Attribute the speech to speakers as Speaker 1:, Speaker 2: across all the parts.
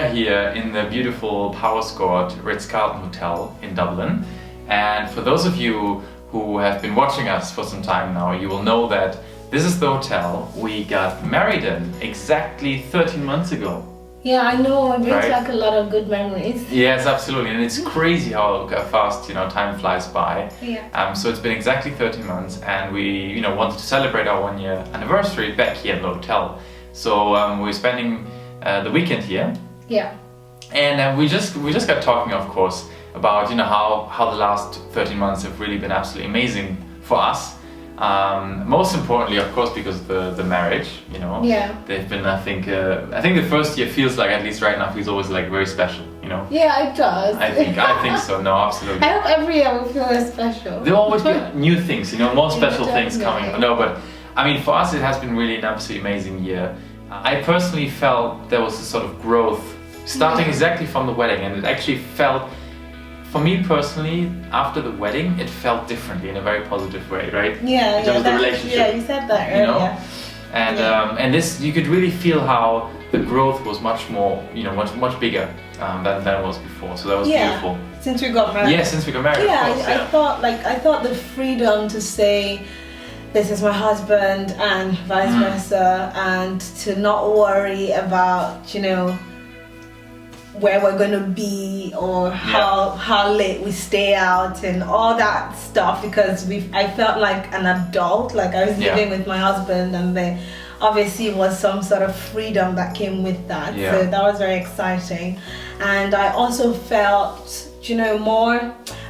Speaker 1: are here in the beautiful Powerscourt Hotel in Dublin. And for those of you who have been watching us for some time now, you will know that this is the hotel we got married in exactly 13 months ago.
Speaker 2: Yeah, I know, it brings
Speaker 1: Right?
Speaker 2: like a lot of good memories.
Speaker 1: Yes, absolutely, and it's crazy how fast time flies by.
Speaker 2: Yeah.
Speaker 1: So it's been exactly 13 months, and we wanted to celebrate our 1-year anniversary back here in the hotel. So we're spending the weekend here,
Speaker 2: Yeah.
Speaker 1: and we just got talking, of course, about how the last 13 months have really been absolutely amazing for us. Most importantly, of course, because of the marriage,
Speaker 2: Yeah.
Speaker 1: they've been, I think the first year feels like, at least right now, feels always like very special,
Speaker 2: Yeah, it does.
Speaker 1: I think so. No, absolutely.
Speaker 2: I hope every year will feel special.
Speaker 1: There will always be new things, more special things
Speaker 2: Definitely.
Speaker 1: coming. No, but I mean, for us, it has been really an absolutely amazing year. I personally felt there was a sort of growth starting exactly from the wedding, and it actually felt, for me personally, after the wedding, it felt differently in a very positive way, right?
Speaker 2: Yeah,
Speaker 1: in terms of the
Speaker 2: that-
Speaker 1: relationship.
Speaker 2: Yeah, you said that earlier.
Speaker 1: And and this, you could really feel how the growth was much more, much bigger than it was before. So that was beautiful.
Speaker 2: Since we got married.
Speaker 1: Yeah, since we got married.
Speaker 2: Yeah,
Speaker 1: of course,
Speaker 2: I thought the freedom to say this is my husband and vice versa, and to not worry about where we're going to be or how late we stay out and all that stuff, because I felt like an adult, like I was living with my husband, and there obviously was some sort of freedom that came with that. So that was very exciting. And I also felt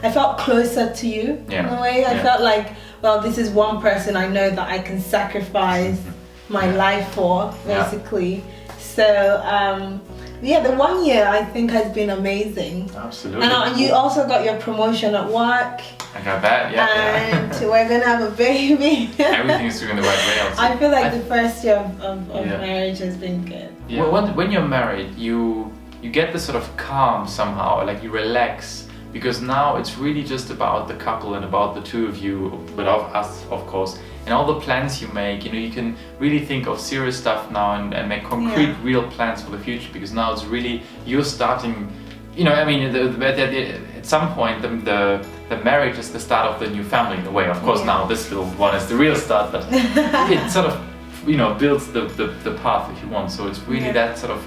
Speaker 2: I felt closer to you in a way. I felt like, well, this is one person I know that I can sacrifice my life for, basically. So the 1 year I think has been amazing.
Speaker 1: Absolutely.
Speaker 2: And you also got your promotion at work.
Speaker 1: I got that,
Speaker 2: And we're gonna have a baby.
Speaker 1: Everything is doing the right way.
Speaker 2: I feel like the first year of marriage has been good.
Speaker 1: Yeah. Well, when you're married, you get this sort of calm somehow, like you relax, because now it's really just about the couple and about the two of you, but of us, of course, and all the plans you make. You can really think of serious stuff now and make concrete, real plans for the future, because now it's really, you're starting, I mean, at some point the marriage is the start of the new family in a way. Of course, now this little one is the real start, but it sort of, builds the path, if you want. So it's really that sort of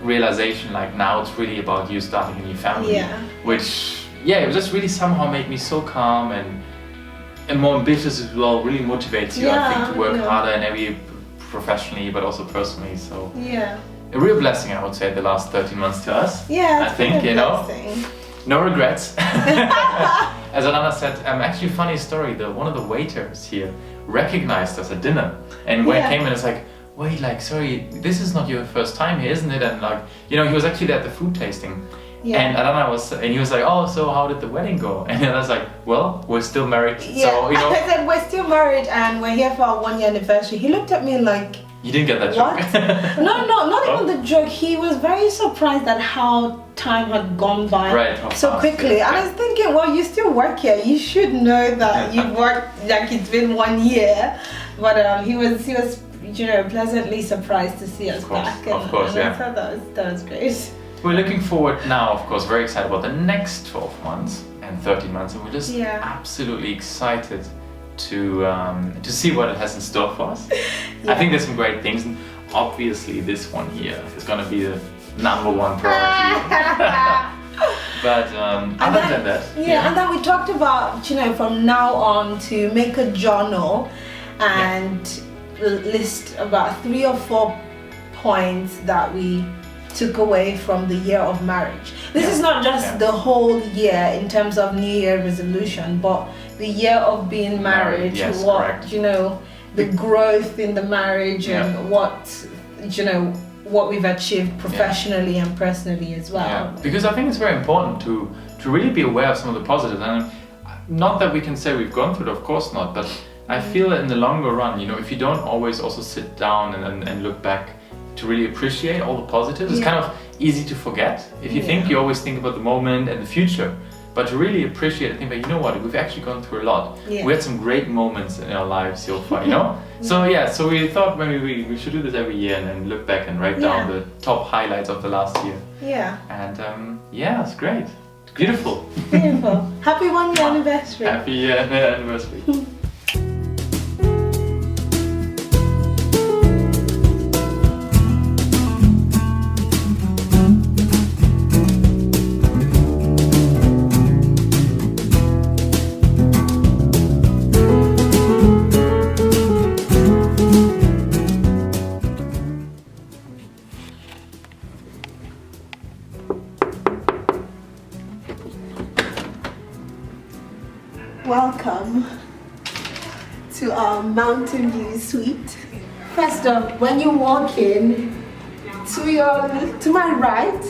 Speaker 1: realization, like now it's really about you starting a new family, which it just really somehow made me so calm and more ambitious as well. Really motivates you, I think, to work harder in every professionally but also personally. So a real blessing, I would say, the last 13 months to us. I think no regrets. As Adanna said, actually funny story, one of the waiters here recognized us at dinner, and when he came in, it's like, wait, like, sorry, this is not your first time here, isn't it? And like, he was actually there at the food tasting. And he was like, oh, so how did the wedding go? And I was like, well, we're still married. So,
Speaker 2: I said, we're still married and we're here for our 1-year anniversary. He looked at me like,
Speaker 1: you didn't get that
Speaker 2: what?
Speaker 1: joke?
Speaker 2: No, not even the joke. He was very surprised at how time had gone by so quickly. And I was thinking, well, you still work here. You should know that you've worked, like it's been 1 year. But he was pleasantly surprised to see us back.
Speaker 1: Of course,
Speaker 2: I thought that was great.
Speaker 1: We're looking forward now, of course, very excited about the next 12 months and 13 months, and we're just absolutely excited to see what it has in store for us. I think there's some great things, and obviously this one here is going to be the #1 priority. But other than that,
Speaker 2: and then we talked about, from now on to make a journal and list about 3 or 4 points that we took away from the year of marriage. This is not just the whole year in terms of New Year resolution, but the year of being married. The growth in the marriage and what we've achieved professionally and personally as well.
Speaker 1: Yeah, because I think it's very important to really be aware of some of the positives, and not that we can say we've gone through it, of course not, but I feel that in the longer run, if you don't always also sit down and look back to really appreciate all the positives, it's kind of easy to forget. If you think, you always think about the moment and the future, but to really appreciate and think that, you know what, we've actually gone through a lot.
Speaker 2: Yeah.
Speaker 1: We had some great moments in our lives so far, you know? So yeah, so we thought maybe we should do this every year and then look back and write down the top highlights of the last year.
Speaker 2: Yeah.
Speaker 1: And yeah, it's great. Beautiful.
Speaker 2: Beautiful. Happy 1 year anniversary.
Speaker 1: Happy anniversary.
Speaker 2: Welcome to our Mountain View suite. First up, when you walk in, to my right,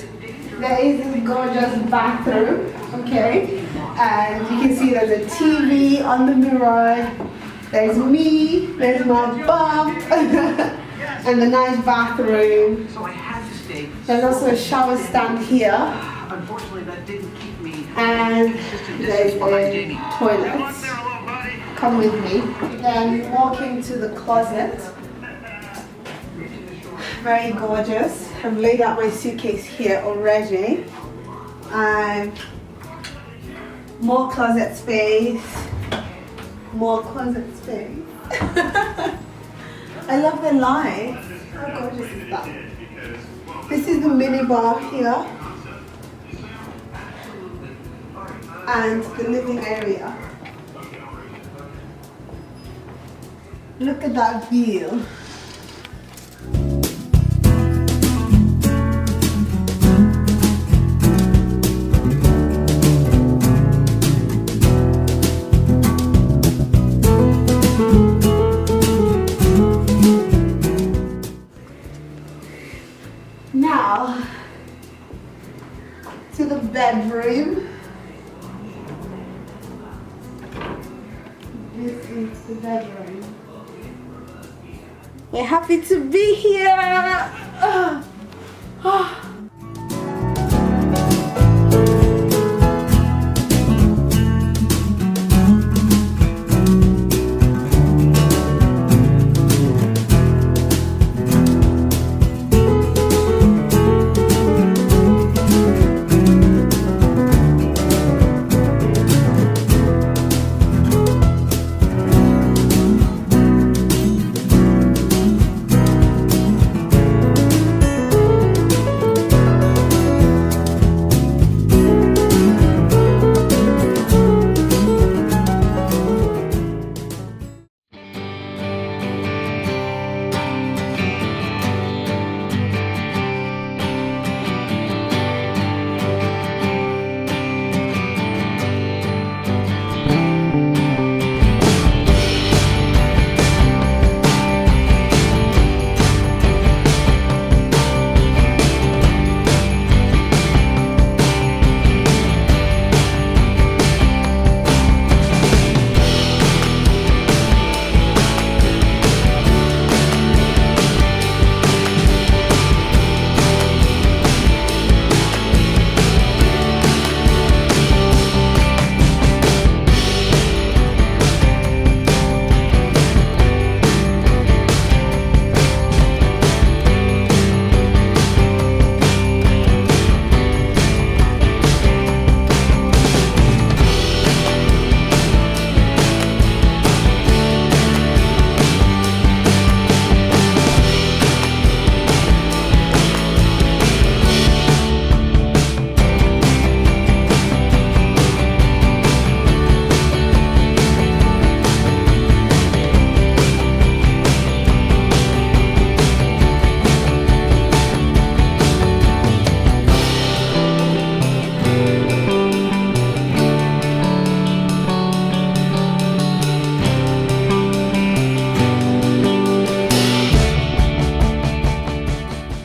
Speaker 2: there is this gorgeous bathroom, okay? And you can see there's a TV on the mirror. There's me, there's my bump, and a nice bathroom. There's also a shower stand here.
Speaker 3: Unfortunately, that didn't keep me.
Speaker 2: And there's a toilet. Come with me. Then walking to the closet. Very gorgeous. I've laid out my suitcase here already. More closet space. More closet space. I love the light. How gorgeous is that? This is the mini bar here. And the living area. Look at that view. Now to the bedroom. This is the bedroom. We're happy to be here.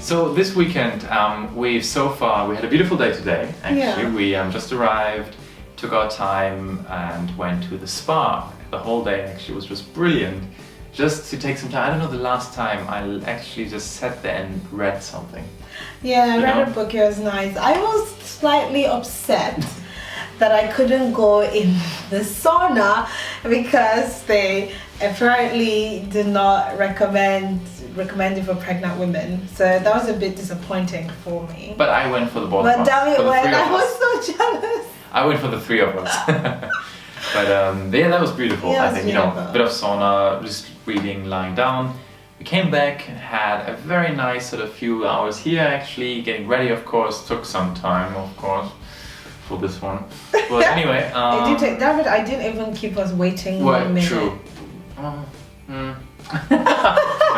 Speaker 1: So this weekend, we had a beautiful day today, actually.
Speaker 2: Yeah.
Speaker 1: We just arrived, took our time and went to the spa. The whole day actually was just brilliant. Just to take some time, I don't know the last time I actually just sat there and read something.
Speaker 2: Yeah, I read a book, it was nice. I was slightly upset that I couldn't go in the sauna because they apparently did not recommend it for pregnant women. So that was a bit disappointing for me.
Speaker 1: But I went for the both
Speaker 2: But
Speaker 1: of us.
Speaker 2: David
Speaker 1: for the
Speaker 2: went.
Speaker 1: three of
Speaker 2: I was
Speaker 1: us.
Speaker 2: so jealous.
Speaker 1: I went for the three of us. But yeah, that was beautiful.
Speaker 2: Yeah,
Speaker 1: I
Speaker 2: it was
Speaker 1: think, you know,
Speaker 2: beautiful.
Speaker 1: a bit of sauna, just reading, lying down. We came back and had a very nice sort of few hours here actually, getting ready, of course. Took some time, of course, for this one. But anyway,
Speaker 2: It did take, David, I didn't even keep us waiting
Speaker 1: well,
Speaker 2: 1 minute.
Speaker 1: true. No,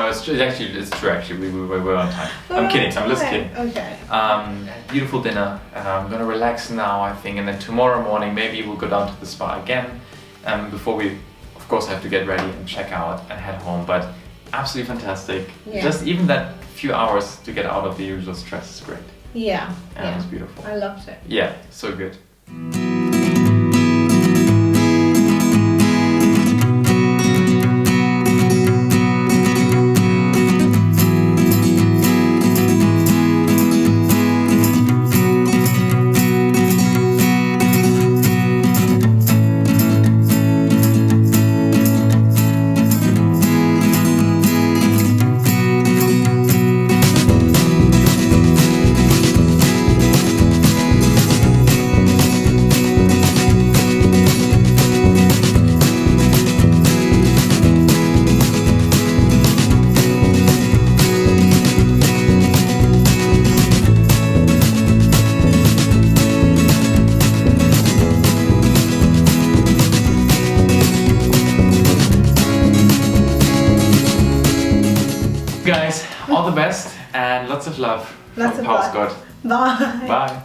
Speaker 1: it's true. It's true. Actually, we were on time. I'm kidding. I'm just kidding.
Speaker 2: Okay.
Speaker 1: Beautiful dinner. I'm gonna relax now, I think, and then tomorrow morning maybe we'll go down to the spa again. Before we, of course, have to get ready and check out and head home. But absolutely fantastic.
Speaker 2: Yeah.
Speaker 1: Just even that few hours to get out of the usual stress is great.
Speaker 2: Yeah.
Speaker 1: And it was beautiful.
Speaker 2: I loved it.
Speaker 1: Yeah, so good. Guys, all the best and lots of love
Speaker 2: Lots
Speaker 1: from
Speaker 2: of love.
Speaker 1: Powerscourt.
Speaker 2: Bye.
Speaker 1: Bye.